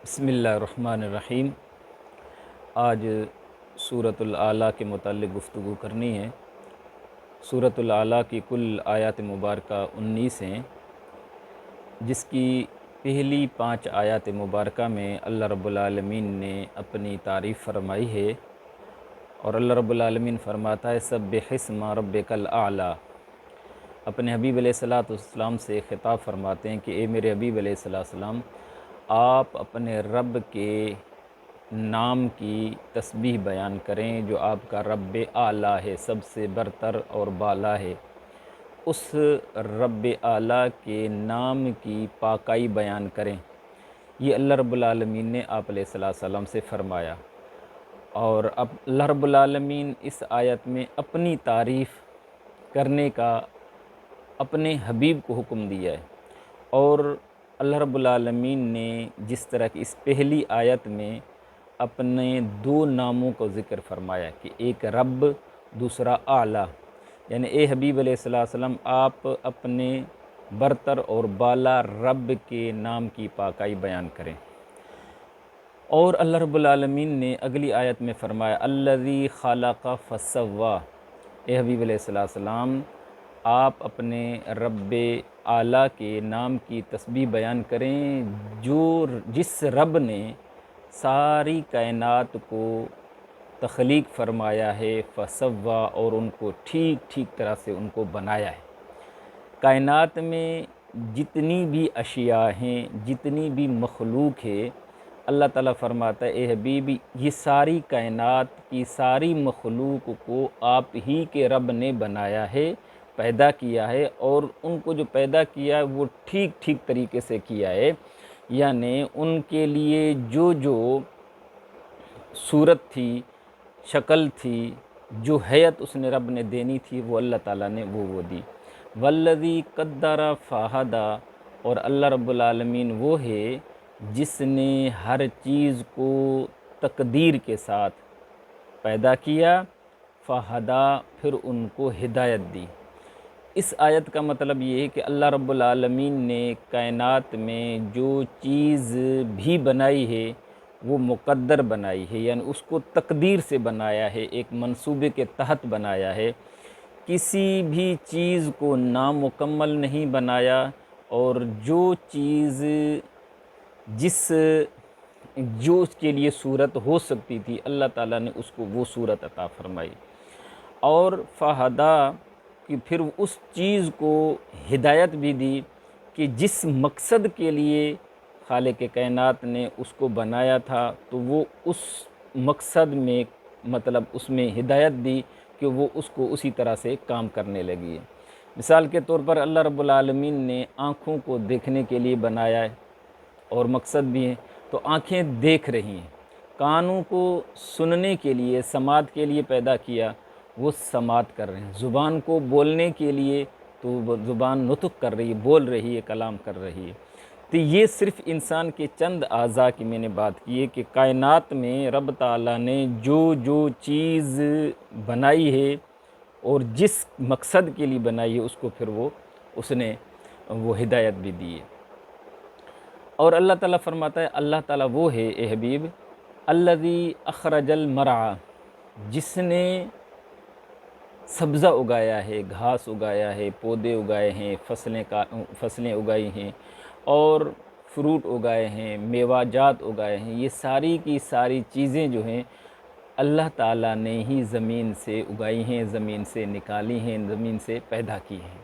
بسم اللہ الرحمن الرحیم۔ آج سورۃ الاعلیٰ کے متعلق گفتگو کرنی ہے۔ سورۃ الاعلیٰ کی کل آیات مبارکہ 19 ہیں، جس کی پہلی 5 آیات مبارکہ میں اللہ رب العالمین نے اپنی تعریف فرمائی ہے، اور اللہ رب العالمین فرماتا ہے سبح اسم ربک الاعلیٰ۔ اپنے حبیب علیہ السلام سے خطاب فرماتے ہیں کہ اے میرے حبیب علیہ السلام، آپ اپنے رب کے نام کی تسبیح بیان کریں جو آپ کا رب اعلیٰ ہے، سب سے برتر اور بالا ہے۔ اس رب اعلیٰ کے نام کی پاکائی بیان کریں۔ یہ اللہ رب العالمین نے آپ علیہ السلام سے فرمایا، اور اب اللہ رب العالمین اس آیت میں اپنی تعریف کرنے کا اپنے حبیب کو حکم دیا ہے، اور اللہ رب العالمین نے جس طرح کی اس پہلی آیت میں اپنے 2 ناموں کو ذکر فرمایا کہ ایک رب، دوسرا اعلیٰ، یعنی اے حبیب علیہ السلام آپ اپنے برتر اور بالا رب کے نام کی پاکائی بیان کریں۔ اور اللہ رب العالمین نے اگلی آیت میں فرمایا الذی خلق فسوی۔ اے حبیب علیہ السلام آپ اپنے رب اعلیٰ کے نام کی تسبیح بیان کریں جس رب نے ساری کائنات کو تخلیق فرمایا ہے، فسوی، اور ان کو ٹھیک طرح سے ان کو بنایا ہے۔ کائنات میں جتنی بھی اشیاء ہیں، جتنی بھی مخلوق ہے، اللہ تعالیٰ فرماتا ہے اے حبیب یہ ساری کائنات کی ساری مخلوق کو آپ ہی کے رب نے بنایا ہے، پیدا کیا ہے، اور ان کو جو پیدا کیا ہے وہ ٹھیک طریقے سے کیا ہے، یعنی ان کے لیے جو صورت تھی، شکل تھی، جو حیت اس نے رب نے دینی تھی، وہ اللہ تعالیٰ نے وہ دی۔ والذی قدر فہدی، اور اللہ رب العالمین وہ ہے جس نے ہر چیز کو تقدیر کے ساتھ پیدا کیا، فہدی، پھر ان کو ہدایت دی۔ اس آیت کا مطلب یہ ہے کہ اللہ رب العالمین نے کائنات میں جو چیز بھی بنائی ہے وہ مقدر بنائی ہے، یعنی اس کو تقدیر سے بنایا ہے، ایک منصوبے کے تحت بنایا ہے۔ کسی بھی چیز کو نامکمل نہیں بنایا، اور جو چیز جو اس کے لیے صورت ہو سکتی تھی اللہ تعالیٰ نے اس کو وہ صورت عطا فرمائی، اور فہدی کہ پھر اس چیز کو ہدایت بھی دی کہ جس مقصد کے لیے خالق کائنات نے اس کو بنایا تھا تو وہ اس مقصد میں مطلب اس میں ہدایت دی کہ وہ اس کو اسی طرح سے کام کرنے لگی ہے۔ مثال کے طور پر اللہ رب العالمین نے آنکھوں کو دیکھنے کے لیے بنایا ہے، اور مقصد بھی ہے، تو آنکھیں دیکھ رہی ہیں۔ کانوں کو سننے کے لیے، سماعت کے لیے پیدا کیا، وہ سماعت کر رہے ہیں۔ زبان کو بولنے کے لیے، تو وہ زبان نطق کر رہی ہے، بول رہی ہے، کلام کر رہی ہے۔ تو یہ صرف انسان کے چند اعضاء کی میں نے بات کی ہے کہ کائنات میں رب تعالیٰ نے جو چیز بنائی ہے اور جس مقصد کے لیے بنائی ہے اس کو پھر اس نے وہ ہدایت بھی دی ہے۔ اور اللہ تعالیٰ فرماتا ہے اللہ تعالیٰ وہ ہے اے حبیب الذی اخرج المرعی، جس نے سبزہ اگایا ہے، گھاس اگایا ہے، پودے اگائے ہیں، فصلیں اگائی ہیں، اور فروٹ اگائے ہیں، میوہ جات اگائے ہیں۔ یہ ساری کی ساری چیزیں جو ہیں اللہ تعالیٰ نے ہی زمین سے اگائی ہیں، زمین سے نکالی ہیں، زمین سے پیدا کی ہیں۔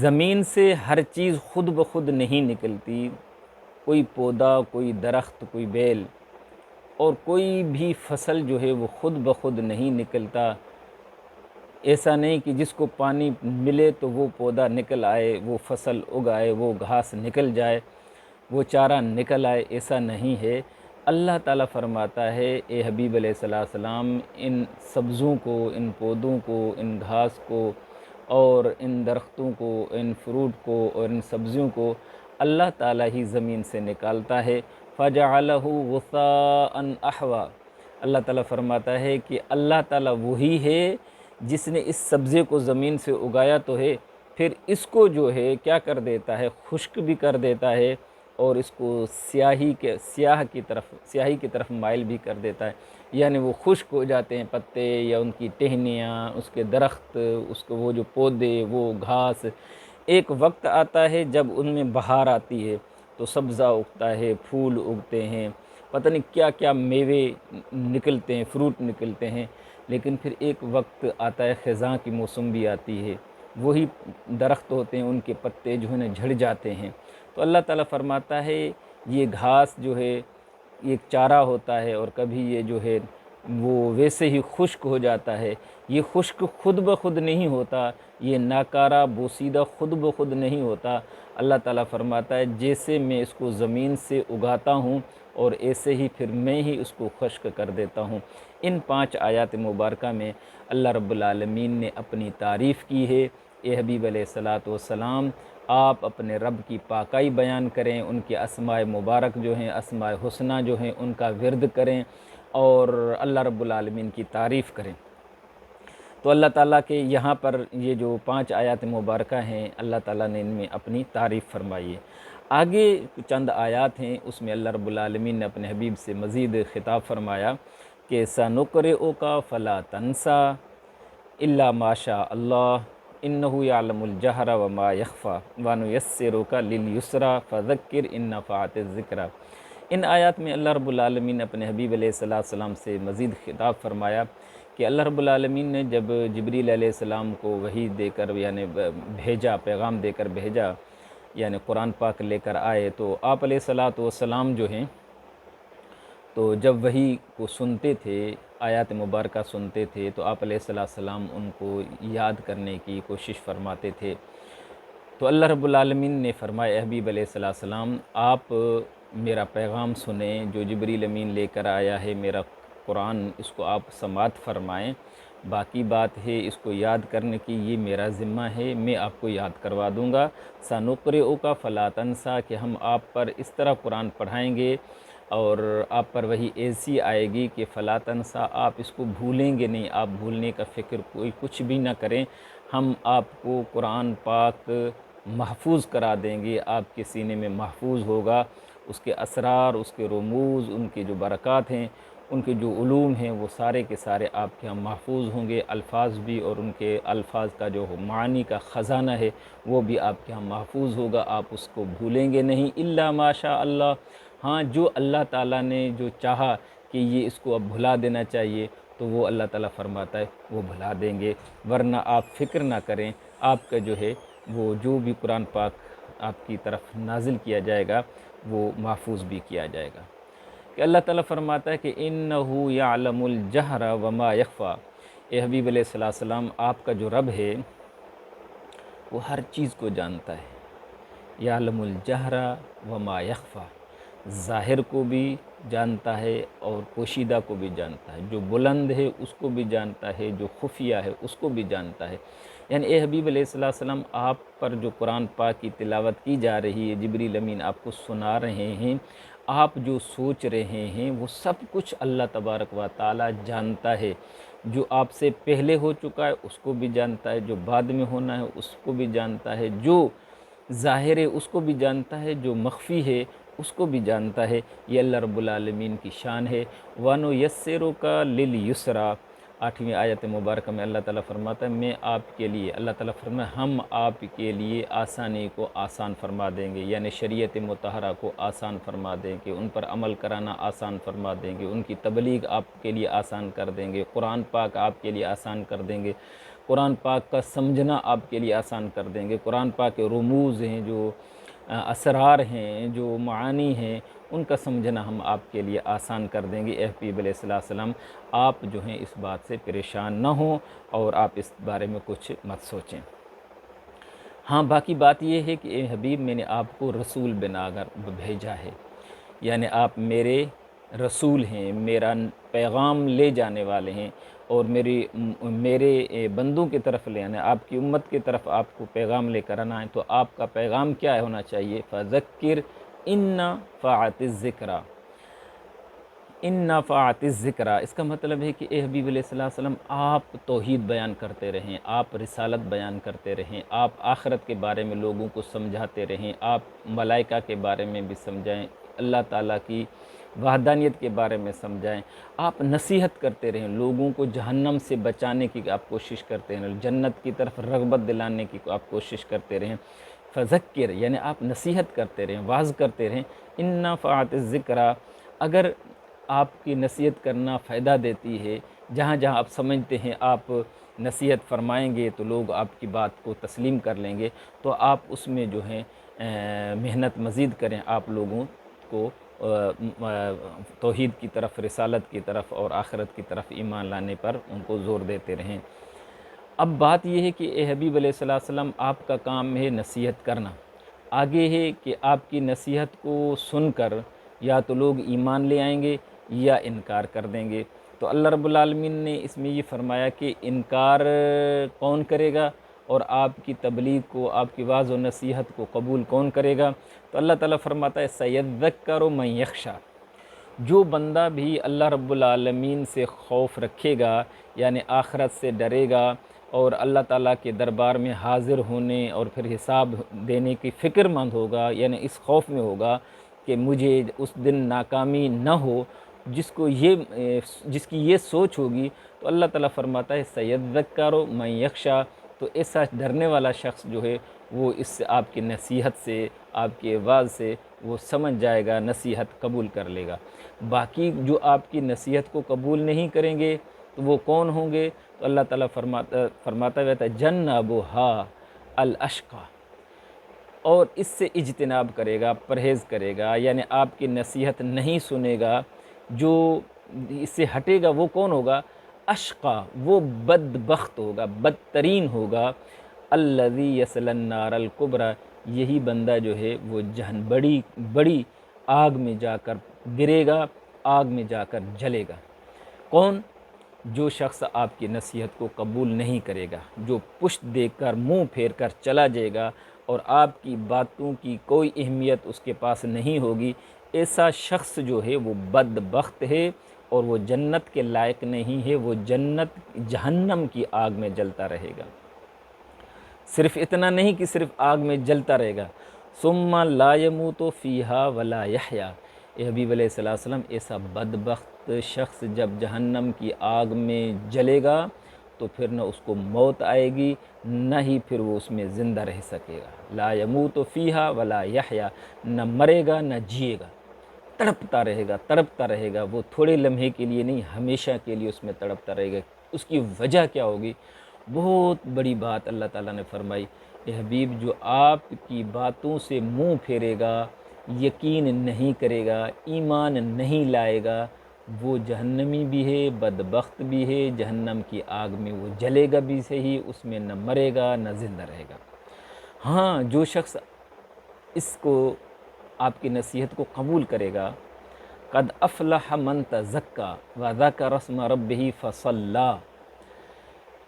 زمین سے ہر چیز خود بخود نہیں نکلتی، کوئی پودا، کوئی درخت، کوئی بیل، اور کوئی بھی فصل جو ہے وہ خود بخود نہیں نکلتا۔ ایسا نہیں کہ جس کو پانی ملے تو وہ پودا نکل آئے، وہ فصل اگائے، وہ گھاس نکل جائے، وہ چارہ نکل آئے، ایسا نہیں ہے۔ اللہ تعالیٰ فرماتا ہے اے حبیب علیہ السلام ان سبزوں کو، ان پودوں کو، ان گھاس کو، اور ان درختوں کو، ان فروٹ کو، اور ان سبزیوں کو اللہ تعالیٰ ہی زمین سے نکالتا ہے۔ فَجَعَلَهُ غُثَاءً أَحْوَىٰ، اللہ تعالیٰ فرماتا ہے کہ اللہ تعالیٰ وہی ہے جس نے اس سبزے کو زمین سے اگایا تو ہے، پھر اس کو جو ہے کیا کر دیتا ہے، خشک بھی کر دیتا ہے، اور اس کو سیاہی کی طرف مائل بھی کر دیتا ہے، یعنی وہ خشک ہو جاتے ہیں پتے یا ان کی ٹہنیاں، اس کے درخت، اس کو وہ جو پودے، وہ گھاس۔ ایک وقت آتا ہے جب ان میں بہار آتی ہے تو سبزہ اگتا ہے، پھول اگتے ہیں، پتہ نہیں کیا کیا میوے نکلتے ہیں، فروٹ نکلتے ہیں، لیکن پھر ایک وقت آتا ہے، خزاں کی موسم بھی آتی ہے، وہی درخت ہوتے ہیں ان کے پتے جو ہے نا جھڑ جاتے ہیں۔ تو اللہ تعالیٰ فرماتا ہے یہ گھاس جو ہے ایک چارہ ہوتا ہے، اور کبھی یہ جو ہے وہ ویسے ہی خشک ہو جاتا ہے۔ یہ خشک خود بخود نہیں ہوتا، یہ ناکارہ بوسیدہ خود بخود نہیں ہوتا۔ اللہ تعالیٰ فرماتا ہے جیسے میں اس کو زمین سے اگاتا ہوں اور ایسے ہی پھر میں ہی اس کو خشک کر دیتا ہوں۔ ان 5 آیات مبارکہ میں اللہ رب العالمین نے اپنی تعریف کی ہے۔ اے حبیب علیہ الصلاۃ والسلام، آپ اپنے رب کی پاکائی بیان کریں، ان کے اسماء مبارک جو ہیں، اسماء حسنہ جو ہیں، ان کا ورد کریں اور اللہ رب العالمین کی تعریف کریں۔ تو اللہ تعالیٰ کے یہاں پر یہ جو 5 آیات مبارکہ ہیں، اللہ تعالیٰ نے ان میں اپنی تعریف فرمائی ہے۔ آگے چند آیات ہیں، اس میں اللہ رب العالمین نے اپنے حبیب سے مزید خطاب فرمایا کہ سَنُقْرِئُكَ فَلَا تَنْسَىٰ إِلَّا مَا شَاءَ اللَّهُ إِنَّهُ يَعْلَمُ الْجَهْرَ وَمَا يَخْفَىٰ وَنُيَسِّرُكَ لِلْيُسْرَىٰ فَذَكِّرْ إِن نَّفَعَتِ الذِّكْرَىٰ۔ ان آیات میں اللہ رب العالمین نے اپنے حبیب علیہ السلام سے مزید خطاب فرمایا کہ اللہ رب العالمین نے جب جبریل علیہ السلام کو وحی دے کر یعنی بھیجا، پیغام دے کر بھیجا، یعنی قرآن پاک لے کر آئے، تو آپ علیہ السلام جو ہیں تو جب وحی کو سنتے تھے، آیات مبارکہ سنتے تھے، تو آپ علیہ السلام ان کو یاد کرنے کی کوشش فرماتے تھے۔ تو اللہ رب العالمین نے فرمایا اے حبیب علیہ السلام، آپ میرا پیغام سنیں جو جبریل امین لے کر آیا ہے، میرا قرآن، اس کو آپ سماعت فرمائیں۔ باقی بات ہے اس کو یاد کرنے کی، یہ میرا ذمہ ہے، میں آپ کو یاد کروا دوں گا۔ سَنُقْرِئُكَ فَلَا تَنْسَىٰ کہ ہم آپ پر اس طرح قرآن پڑھائیں گے اور آپ پر وہی ایسی آئے گی کہ فَلَا تَنْسَىٰ آپ اس کو بھولیں گے نہیں، آپ بھولنے کا فکر کچھ بھی نہ کریں۔ ہم آپ کو قرآن پاک محفوظ کرا دیں گے، آپ کے سینے میں محفوظ ہوگا، اس کے اسرار، اس کے رموز، ان کے جو برکات ہیں، ان کے جو علوم ہیں، وہ سارے کے سارے آپ کے ہم محفوظ ہوں گے، الفاظ بھی، اور ان کے الفاظ کا جو معانی کا خزانہ ہے وہ بھی آپ کے ہم محفوظ ہوگا، آپ اس کو بھولیں گے نہیں۔ الا ما شاء اللہ، ہاں جو اللہ تعالیٰ نے جو چاہا کہ یہ اس کو اب بھلا دینا چاہیے تو وہ اللہ تعالیٰ فرماتا ہے وہ بھلا دیں گے، ورنہ آپ فکر نہ کریں، آپ کا جو ہے وہ جو بھی قرآن پاک آپ کی طرف نازل کیا جائے گا وہ محفوظ بھی کیا جائے گا۔ کہ اللہ تعالیٰ فرماتا ہے کہ اِنَّهُ يَعْلَمُ الْجَهْرَ وَمَا يَخْفَىٰ، اے حبیب علیہ السلام، آپ کا جو رب ہے وہ ہر چیز کو جانتا ہے۔ یعلم الجہر وما یخفیٰ، ظاہر کو بھی جانتا ہے اور پوشیدہ کو بھی جانتا ہے، جو بلند ہے اس کو بھی جانتا ہے، جو خفیہ ہے اس کو بھی جانتا ہے۔ یعنی اے حبیب علیہ السلام، آپ پر جو قرآن پاک کی تلاوت کی جا رہی ہے، جبریل امین آپ کو سنا رہے ہیں، آپ جو سوچ رہے ہیں وہ سب کچھ اللہ تبارک و تعالی جانتا ہے۔ جو آپ سے پہلے ہو چکا ہے اس کو بھی جانتا ہے، جو بعد میں ہونا ہے اس کو بھی جانتا ہے، جو ظاہر ہے اس کو بھی جانتا ہے، جو مخفی ہے اس کو بھی جانتا ہے۔ یہ اللہ رب العالمین کی شان ہے۔ وَنُيَسِّرُكَ لِلْيُسْرَىٰ، 8ویں آیت مبارکہ میں اللہ تعالیٰ فرماتا ہے میں آپ کے لیے، اللہ تعالیٰ فرماتا ہے ہم آپ کے لیے آسانی کو آسان فرما دیں گے، یعنی شریعت مطہرہ کو آسان فرما دیں گے، ان پر عمل کرانا آسان فرما دیں گے، ان کی تبلیغ آپ کے لیے آسان کر دیں گے، قرآن پاک آپ کے لیے آسان کر دیں گے، قرآن پاک کا سمجھنا آپ کے لیے آسان کر دیں گے، قرآن پاک کے رموز ہیں، جو اسرار ہیں، جو معانی ہیں، ان کا سمجھنا ہم آپ کے لیے آسان کر دیں گے۔ اے حبیب علیہ السلام، آپ جو ہیں اس بات سے پریشان نہ ہوں اور آپ اس بارے میں کچھ مت سوچیں۔ ہاں باقی بات یہ ہے کہ اے حبیب، میں نے آپ کو رسول بنا کر بھیجا ہے، یعنی آپ میرے رسول ہیں، میرا پیغام لے جانے والے ہیں، اور میرے بندوں کی طرف لے آنا ہے، آپ کی امت کی طرف آپ کو پیغام لے کر آنا ہے۔ تو آپ کا پیغام کیا ہونا چاہیے؟ فَذَكِّرْ إِن نَّفَعَتِ الذِّكْرَىٰ، ان نفعت الذکرہ، اس کا مطلب ہے کہ اے حبیب علیہ السلام آپ توحید بیان کرتے رہیں، آپ رسالت بیان کرتے رہیں، آپ آخرت کے بارے میں لوگوں کو سمجھاتے رہیں، آپ ملائکہ کے بارے میں بھی سمجھائیں، اللہ تعالیٰ کی وحدانیت کے بارے میں سمجھائیں، آپ نصیحت کرتے رہیں، لوگوں کو جہنم سے بچانے کی آپ کوشش کرتے رہیں، جنت کی طرف رغبت دلانے کی آپ کوشش کرتے رہیں۔ فذکر یعنی آپ نصیحت کرتے رہیں، واعظ کرتے رہیں۔ ان نفعت الذکرہ، اگر آپ کی نصیحت کرنا فائدہ دیتی ہے، جہاں جہاں آپ سمجھتے ہیں آپ نصیحت فرمائیں گے تو لوگ آپ کی بات کو تسلیم کر لیں گے، تو آپ اس میں جو ہے محنت مزید کریں، آپ لوگوں کو توحید کی طرف، رسالت کی طرف اور آخرت کی طرف ایمان لانے پر ان کو زور دیتے رہیں۔ اب بات یہ ہے کہ اے حبیب علیہ السلام آپ کا کام ہے نصیحت کرنا، آگے ہے کہ آپ کی نصیحت کو سن کر یا تو لوگ ایمان لے آئیں گے یا انکار کر دیں گے۔ تو اللہ رب العالمین نے اس میں یہ فرمایا کہ انکار کون کرے گا اور آپ کی تبلیغ کو، آپ کی واعظ و نصیحت کو قبول کون کرے گا؟ تو اللہ تعالیٰ فرماتا ہے سَيَذَّكَّرُ مَن يَخْشَىٰ، جو بندہ بھی اللہ رب العالمین سے خوف رکھے گا، یعنی آخرت سے ڈرے گا اور اللہ تعالیٰ کے دربار میں حاضر ہونے اور پھر حساب دینے کی فکر مند ہوگا، یعنی اس خوف میں ہوگا کہ مجھے اس دن ناکامی نہ ہو، جس کی یہ سوچ ہوگی، تو اللہ تعالیٰ فرماتا ہے سَيَذَّكَّرُ مَن يَخْشَىٰ، تو ایسا ڈرنے والا شخص جو ہے وہ اس سے، آپ کی نصیحت سے، آپ کے واعظ سے وہ سمجھ جائے گا، نصیحت قبول کر لے گا۔ باقی جو آپ کی نصیحت کو قبول نہیں کریں گے تو وہ کون ہوں گے؟ تو اللہ تعالیٰ فرماتا ہے جنبھا الاشقی، اور اس سے اجتناب کرے گا، پرہیز کرے گا، یعنی آپ کی نصیحت نہیں سنے گا، جو اس سے ہٹے گا وہ کون ہوگا؟ اشقی، وہ بدبخت ہوگا، بدترین ہوگا۔ الذی یصلی النار الکبریٰ، یہی بندہ جو ہے وہ بڑی بڑی آگ میں جا کر گرے گا، آگ میں جا کر جلے گا۔ کون؟ جو شخص آپ کی نصیحت کو قبول نہیں کرے گا، جو پشت دے کر، منہ پھیر کر چلا جائے گا اور آپ کی باتوں کی کوئی اہمیت اس کے پاس نہیں ہوگی، ایسا شخص جو ہے وہ بدبخت ہے اور وہ جنت کے لائق نہیں ہے، وہ جہنم کی آگ میں جلتا رہے گا۔ صرف اتنا نہیں کہ صرف آگ میں جلتا رہے گا، ثم لا يموت فیہا ولا یحییٰ، اے حبیب علیہ السلام ایسا بدبخت شخص جب جہنم کی آگ میں جلے گا تو پھر نہ اس کو موت آئے گی، نہ ہی پھر وہ اس میں زندہ رہ سکے گا۔ لا يموت فیہا ولا یحییٰ، نہ مرے گا نہ جیے گا، تڑپتا رہے گا، وہ تھوڑے لمحے کے لیے نہیں، ہمیشہ کے لیے اس میں تڑپتا رہے گا۔ اس کی وجہ کیا ہوگی؟ بہت بڑی بات اللہ تعالیٰ نے فرمائی، اے حبیب جو آپ کی باتوں سے منہ پھیرے گا، یقین نہیں کرے گا، ایمان نہیں لائے گا، وہ جہنمی بھی ہے، بدبخت بھی ہے، جہنم کی آگ میں وہ جلے گا بھی صحیح، اس میں نہ مرے گا نہ زندہ رہے گا۔ ہاں، جو شخص اس کو، آپ کی نصیحت کو قبول کرے گا، قد افلح من تزکا وذکر اسم ربہ فصلی،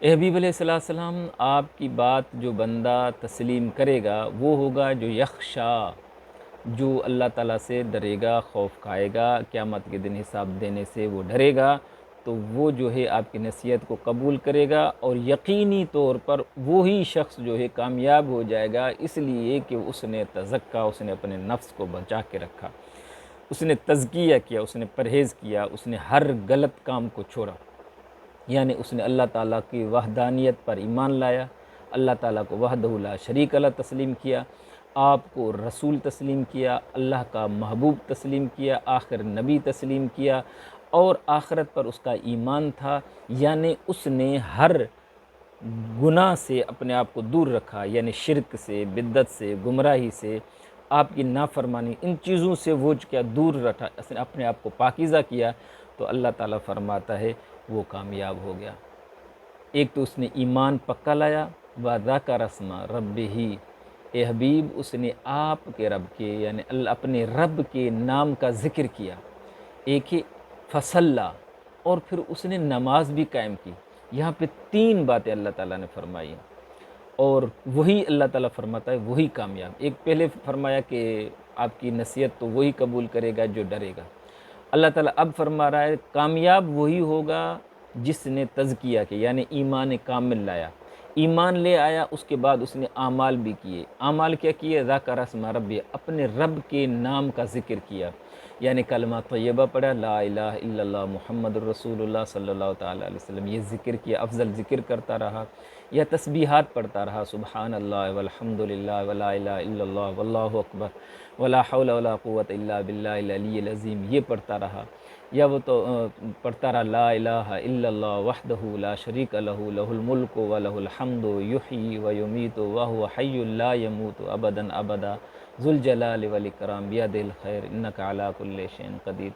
اے حبیب علیہ السلام آپ کی بات جو بندہ تسلیم کرے گا وہ ہوگا جو یخشا، جو اللہ تعالیٰ سے ڈرے گا، خوف کھائے گا، قیامت کے دن حساب دینے سے وہ ڈرے گا، تو وہ جو ہے آپ کی نصیحت کو قبول کرے گا، اور یقینی طور پر وہی شخص جو ہے کامیاب ہو جائے گا، اس لیے کہ اس نے تزکا، اس نے اپنے نفس کو بچا کے رکھا، اس نے تزکیہ کیا، اس نے پرہیز کیا، اس نے ہر غلط کام کو چھوڑا، یعنی اس نے اللہ تعالیٰ کی وحدانیت پر ایمان لایا، اللہ تعالیٰ کو وحدہ لا شریک لہ تسلیم کیا، آپ کو رسول تسلیم کیا، اللہ کا محبوب تسلیم کیا، آخر نبی تسلیم کیا، اور آخرت پر اس کا ایمان تھا، یعنی اس نے ہر گناہ سے اپنے آپ کو دور رکھا، یعنی شرک سے، بدعت سے، گمراہی سے، آپ کی نافرمانی، ان چیزوں سے وہ کیا دور رکھا، اس نے اپنے آپ کو پاکیزہ کیا، تو اللہ تعالیٰ فرماتا ہے وہ کامیاب ہو گیا۔ ایک تو اس نے ایمان پکا لایا، وَذَكَرَ اسْمَ رَبِّهِ، اے حبیب اس نے آپ کے رب کے، یعنی اپنے رب کے نام کا ذکر کیا، ایک ہی فصلہ، اور پھر اس نے نماز بھی قائم کی۔ یہاں پہ تین باتیں اللہ تعالیٰ نے فرمائی ہیں، اور وہی اللہ تعالیٰ فرماتا ہے وہی کامیاب۔ ایک پہلے فرمایا کہ آپ کی نصیحت تو وہی قبول کرے گا جو ڈرے گا، اللہ تعالیٰ اب فرما رہا ہے کامیاب وہی ہوگا جس نے تزکیہ کیا، یعنی ایمان کامل لایا، ایمان لے آیا، اس کے بعد اس نے اعمال بھی کیے۔ اعمال کیا کیے؟ ذکر اسم ربی، اپنے رب کے نام کا ذکر کیا، یعنی کلمہ طیبہ پڑھا، لا الہ الا اللہ محمد الرسول اللہ صلی اللہ تعالیٰ علیہ وسلم، یہ ذکر کیا، افضل ذکر کرتا رہا، یا تسبیحات پڑھتا رہا، سبحان اللہ والحمد للہ ولا الہ الا اللہ واللہ اکبر ولا حول ولا قوت الا باللہ العلی العظیم، یہ پڑھتا رہا، یا وہ تو پڑھتا رہا لا الہ الا اللہ وحدہ لا شریک لہ لہ الملک و لہ الحمد یحیی و یمیت وہو حی لا یموت ابدا ابدا ذو الجلال والاکرام بیدہ الخیر انک علی کل شیء قدیر،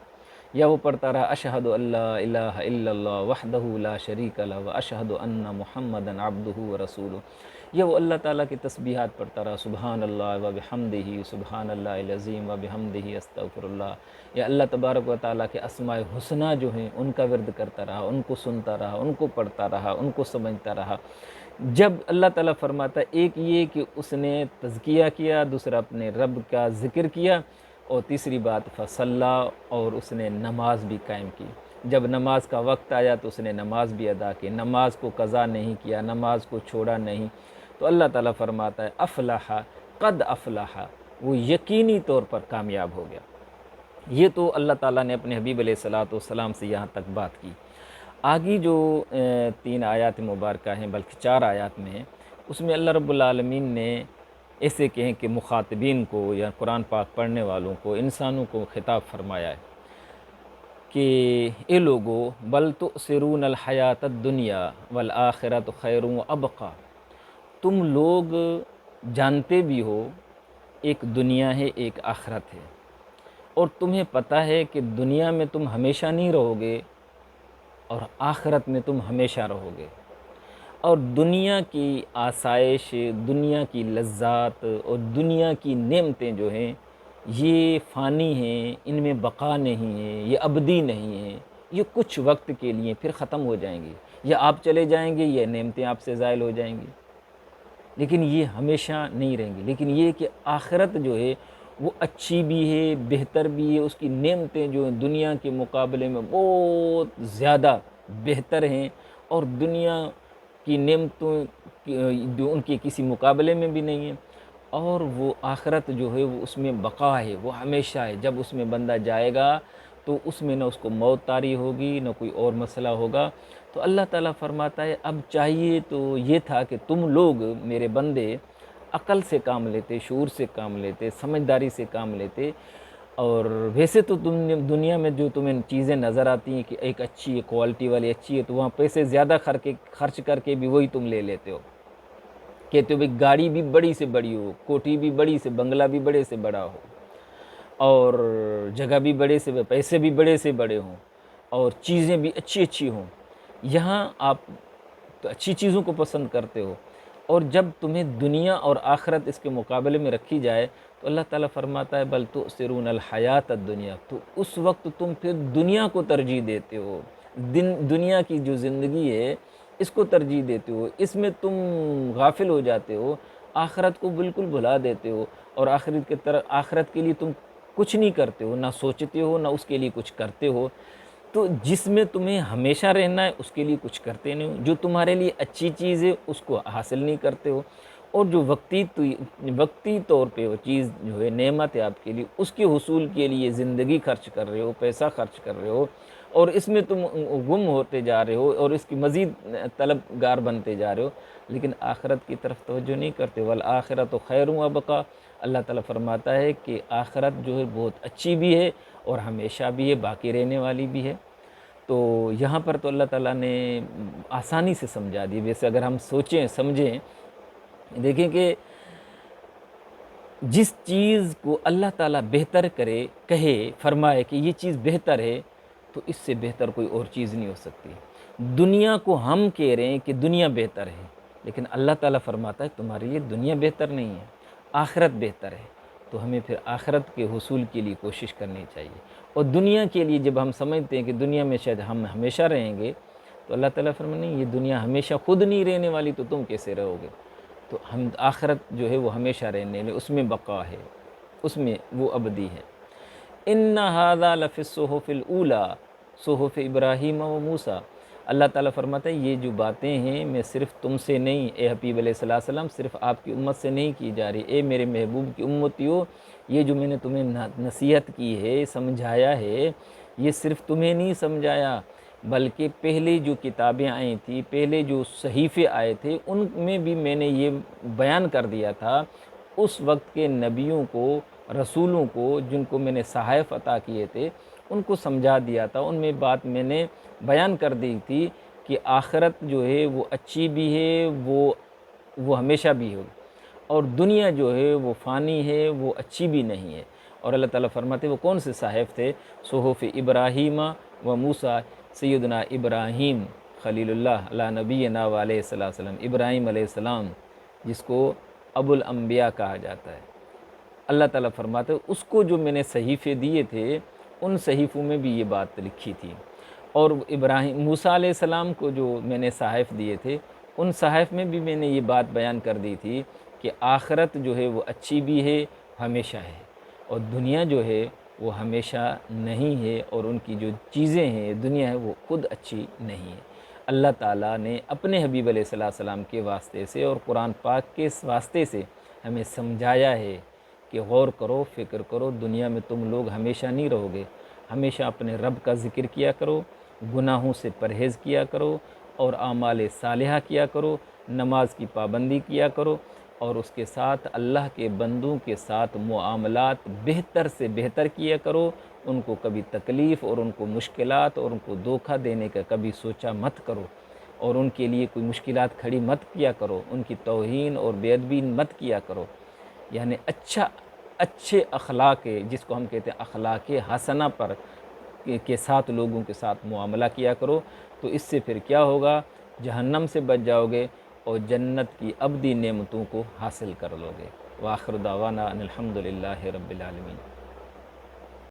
یا وہ پڑھتا رہا اشہد ان لا الہ الا اللہ وحدہ لا شریک لہ و اشہد ان محمدا عبدہ و رسولہ، یا وہ اللہ تعالیٰ کی تسبیحات پڑھتا رہا، سبحان اللہ و بحمدہ سبحان اللہ العظیم و بحمدہ استغفر اللہ، یا اللہ تبارک و تعالیٰ کے اسماء حسنہ جو ہیں ان کا ورد کرتا رہا، ان کو سنتا رہا، ان کو پڑھتا رہا، ان کو سمجھتا رہا۔ جب اللہ تعالیٰ فرماتا ہے ایک یہ کہ اس نے تزکیہ کیا، دوسرا اپنے رب کا ذکر کیا، اور تیسری بات فصلی، اور اس نے نماز بھی قائم کی۔ جب نماز کا وقت آیا تو اس نے نماز بھی ادا کی، نماز کو قضا نہیں کیا، نماز کو چھوڑا نہیں، تو اللہ تعالیٰ فرماتا ہے افلح قد افلح، وہ یقینی طور پر کامیاب ہو گیا۔ یہ تو اللہ تعالیٰ نے اپنے حبیب علیہ السلام سے یہاں تک بات کی۔ آگی جو 3 آیات مبارکہ ہیں، بلکہ 4 آیات میں ہیں، اس میں اللہ رب العالمین نے ایسے کہیں کہ مخاطبین کو یا قرآن پاک پڑھنے والوں کو، انسانوں کو خطاب فرمایا ہے کہ اے لوگو بل تؤثرون الحیات الدنیا والآخرۃ خیر و ابقیٰ، تم لوگ جانتے بھی ہو ایک دنیا ہے ایک آخرت ہے، اور تمہیں پتہ ہے کہ دنیا میں تم ہمیشہ نہیں رہو گے اور آخرت میں تم ہمیشہ رہو گے، اور دنیا کی آسائش، دنیا کی لذات اور دنیا کی نعمتیں جو ہیں یہ فانی ہیں، ان میں بقا نہیں ہے، یہ ابدی نہیں ہے، یہ کچھ وقت کے لیے پھر ختم ہو جائیں گی، یا آپ چلے جائیں گے یا نعمتیں آپ سے زائل ہو جائیں گی، لیکن یہ ہمیشہ نہیں رہیں گی۔ لیکن یہ کہ آخرت جو ہے وہ اچھی بھی ہے، بہتر بھی ہے، اس کی نعمتیں جو ہیں دنیا کے مقابلے میں بہت زیادہ بہتر ہیں، اور دنیا کی نعمتوں جو ان کے کسی مقابلے میں بھی نہیں ہیں، اور وہ آخرت جو ہے وہ اس میں بقا ہے، وہ ہمیشہ ہے۔ جب اس میں بندہ جائے گا تو اس میں نہ اس کو موت طاری ہوگی، نہ کوئی اور مسئلہ ہوگا۔ تو اللہ تعالیٰ فرماتا ہے اب چاہیے تو یہ تھا کہ تم لوگ میرے بندے عقل سے کام لیتے، شعور سے کام لیتے، سمجھداری سے کام لیتے، اور ویسے تو دنیا میں جو تمہیں چیزیں نظر آتی ہیں کہ ایک اچھی ہے، کوالٹی والی اچھی ہے، تو وہاں پیسے زیادہ خرچ کر کے بھی وہی تم لے لیتے ہو، کہتے ہو بھئی گاڑی بھی بڑی سے بڑی ہو، کوٹھی بھی بڑی سے، بنگلہ بھی بڑے سے بڑا ہو، اور جگہ بھی بڑے سے، پیسے بھی بڑے سے بڑے ہوں، اور چیزیں بھی اچھی اچھی ہوں۔ یہاں آپ تو اچھی چیزوں کو پسند کرتے ہو، اور جب تمہیں دنیا اور آخرت اس کے مقابلے میں رکھی جائے تو اللہ تعالیٰ فرماتا ہے بل تؤثرون الحیات الدنیا، تو اس وقت تم پھر دنیا کو ترجیح دیتے ہو، دنیا کی جو زندگی ہے اس کو ترجیح دیتے ہو، اس میں تم غافل ہو جاتے ہو، آخرت کو بالکل بھلا دیتے ہو، اور آخرت کے لیے تم کچھ نہیں کرتے ہو، نہ سوچتے ہو نہ اس کے لیے کچھ کرتے ہو۔ تو جس میں تمہیں ہمیشہ رہنا ہے اس کے لیے کچھ کرتے نہیں ہو، جو تمہارے لیے اچھی چیز ہے اس کو حاصل نہیں کرتے ہو، اور جو وقتی طور پہ وہ چیز جو ہے نعمت ہے آپ کے لیے، اس کے حصول کے لیے زندگی خرچ کر رہے ہو، پیسہ خرچ کر رہے ہو، اور اس میں تم گم ہوتے جا رہے ہو اور اس کی مزید طلبگار بنتے جا رہے ہو، لیکن آخرت کی طرف توجہ نہیں کرتے۔ والآخرۃ خیر و ابقیٰ، اللہ تعالیٰ فرماتا ہے کہ آخرت جو ہے بہت اچھی بھی ہے اور ہمیشہ بھی ہے، باقی رہنے والی بھی ہے۔ تو یہاں پر تو اللہ تعالیٰ نے آسانی سے سمجھا دی۔ ویسے اگر ہم سوچیں سمجھیں، دیکھیں کہ جس چیز کو اللہ تعالیٰ بہتر کرے، کہے، فرمائے کہ یہ چیز بہتر ہے، تو اس سے بہتر کوئی اور چیز نہیں ہو سکتی۔ دنیا کو ہم کہہ رہے ہیں کہ دنیا بہتر ہے، لیکن اللہ تعالیٰ فرماتا ہے تمہارے لیے دنیا بہتر نہیں ہے، آخرت بہتر ہے۔ تو ہمیں پھر آخرت کے حصول کے لیے کوشش کرنی چاہیے، اور دنیا کے لیے جب ہم سمجھتے ہیں کہ دنیا میں شاید ہم ہمیشہ رہیں گے، تو اللہ تعالیٰ فرماتا نہیں، یہ دنیا ہمیشہ خود نہیں رہنے والی، تو تم کیسے رہو گے؟ تو ہم آخرت جو ہے وہ ہمیشہ رہنے لے، اس میں بقا ہے، اس میں وہ ابدی ہے۔ ان ھذا لفی الصحف الاولی صحف ابراہیم و موسیٰ۔ اللہ تعالیٰ فرماتا ہے یہ جو باتیں ہیں میں صرف تم سے نہیں، اے حبیب علیہ السلام، صرف آپ کی امت سے نہیں کی جا رہی، اے میرے محبوب کی امتیو، یہ جو میں نے تمہیں نصیحت کی ہے، سمجھایا ہے، یہ صرف تمہیں نہیں سمجھایا بلکہ پہلے جو کتابیں آئی تھیں، پہلے جو صحیفے آئے تھے، ان میں بھی میں نے یہ بیان کر دیا تھا اس وقت کے نبیوں کو، رسولوں کو، جن کو میں نے صحائف عطا کیے تھے، ان کو سمجھا دیا تھا، ان میں بات میں نے بیان کر دی تھی کہ آخرت جو ہے وہ اچھی بھی ہے، وہ ہمیشہ بھی ہو، اور دنیا جو ہے وہ فانی ہے، وہ اچھی بھی نہیں ہے۔ اور اللہ تعالیٰ فرماتے وہ کون سے صحائف تھے؟ صحف ابراہیم و موسیٰ، سیدنا ابراہیم خلیل اللہ علی نبینا و علیہ السلام، ابراہیم علیہ السلام جس کو ابو الانبیاء کہا جاتا ہے۔ اللہ تعالیٰ فرماتے اس کو جو میں نے صحیفے دیے تھے، ان صحیفوں میں بھی یہ بات لکھی تھی، اور موسیٰ علیہ السلام کو جو میں نے صحائف دیے تھے، ان صحائف میں بھی میں نے یہ بات بیان کر دی تھی کہ آخرت جو ہے وہ اچھی بھی ہے، ہمیشہ ہے، اور دنیا جو ہے وہ ہمیشہ نہیں ہے، اور ان کی جو چیزیں ہیں، دنیا ہے، وہ خود اچھی نہیں ہے۔ اللہ تعالیٰ نے اپنے حبیب علیہ السلام کے واسطے سے اور قرآن پاک کے واسطے سے ہمیں سمجھایا ہے کہ غور کرو، فکر کرو، دنیا میں تم لوگ ہمیشہ نہیں رہو گے، ہمیشہ اپنے رب کا ذکر کیا کرو، گناہوں سے پرہیز کیا کرو، اور اعمال صالحہ کیا کرو، نماز کی پابندی کیا کرو، اور اس کے ساتھ اللہ کے بندوں کے ساتھ معاملات بہتر سے بہتر کیا کرو، ان کو کبھی تکلیف اور ان کو مشکلات اور ان کو دھوکہ دینے کا کبھی سوچا مت کرو، اور ان کے لیے کوئی مشکلات کھڑی مت کیا کرو، ان کی توہین اور بے ادبی مت کیا کرو، یعنی اچھے اخلاق، جس کو ہم کہتے ہیں اخلاق حسنہ پر کے ساتھ لوگوں کے ساتھ معاملہ کیا کرو، تو اس سے پھر کیا ہوگا؟ جہنم سے بچ جاؤ گے اور جنت کی ابدی نعمتوں کو حاصل کر لو گے۔ وآخر دعوانا ان الحمد للہ رب العالمین۔